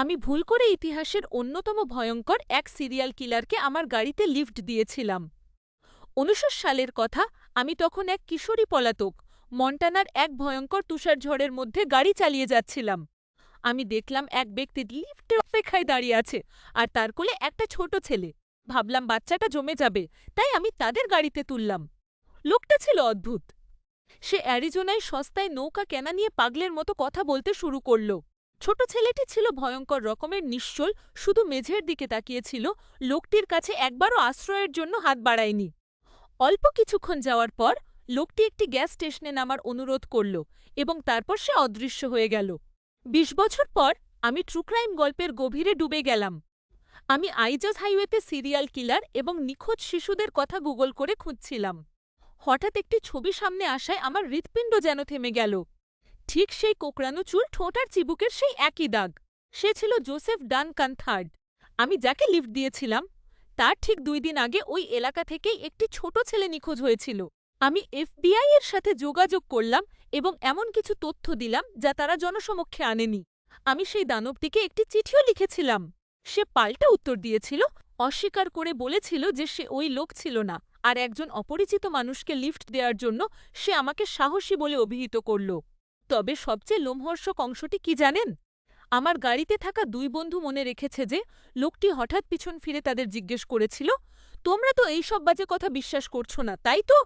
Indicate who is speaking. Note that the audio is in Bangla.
Speaker 1: আমি ভুল করে ইতিহাসের অন্যতম ভয়ঙ্কর এক সিরিয়াল কিলারকে আমার গাড়িতে লিফট দিয়েছিলাম। ১৯০০ সালের কথা, আমি তখন এক কিশোরী পলাতক মন্টানার এক ভয়ঙ্কর তুষারঝড়ের মধ্যে গাড়ি চালিয়ে যাচ্ছিলাম। আমি দেখলাম এক ব্যক্তি লিফটের অপেক্ষায় দাঁড়িয়ে আছে, আর তার কোলে একটা ছোট ছেলে। ভাবলাম বাচ্চাটা জমে যাবে, তাই আমি তাদের গাড়িতে তুললাম। লোকটা ছিল অদ্ভুত। সে অ্যারিজোনায় সস্তায় নৌকা কেনা নিয়ে পাগলের মতো কথা বলতে শুরু করলো। ছোট ছেলেটি ছিল ভয়ঙ্কর রকমের নিশ্চল, শুধু মেঝের দিকে তাকিয়েছিল, লোকটির কাছে একবারও আশ্রয়ের জন্য হাত বাড়ায়নি। অল্প কিছুক্ষণ যাওয়ার পর লোকটি একটি গ্যাস স্টেশনে নামার অনুরোধ করল এবং তারপর সে অদৃশ্য হয়ে গেল। ২০ বছর পর আমি ট্রু ক্রাইম গল্পের গভীরে ডুবে গেলাম। আমি আইজাজ হাইওয়েতে সিরিয়াল কিলার এবং নিখোঁজ শিশুদের কথা গুগল করে খুঁজছিলাম। হঠাৎ একটি ছবি সামনে আসায় আমার হৃৎপিণ্ড যেন থেমে গেল। ঠিক সেই কোঁকড়ানো চুল, ঠোঁট আর চিবুকের সেই একই দাগ। সে ছিল জোসেফ ডানকান থার্ড। আমি যাকে লিফট দিয়েছিলাম, তার ঠিক ২ দিন আগে ওই এলাকা থেকেই একটি ছোট ছেলে নিখোঁজ হয়েছিল। আমি এফবিআই এর সাথে যোগাযোগ করলাম এবং এমন কিছু তথ্য দিলাম যা তারা জনসমক্ষে আনেনি। আমি সেই দানবটিকে একটি চিঠিও লিখেছিলাম। সে পাল্টা উত্তর দিয়েছিল, অস্বীকার করে বলেছিল যে সে ওই লোক ছিল না, আর একজন অপরিচিত মানুষকে লিফট দেওয়ার জন্য সে আমাকে সাহসী বলে অভিহিত করল। তবে সবচেয়ে লোমহর্ষক অংশটি কি জানেন? আমার গাড়িতে থাকা ২ বন্ধু মনে রেখেছে যে লোকটি হঠাৎ পিছন ফিরে তাদের জিজ্ঞেস করেছিল, তোমরা তো এইসব বাজে কথা বিশ্বাস করছো না, তাই তো?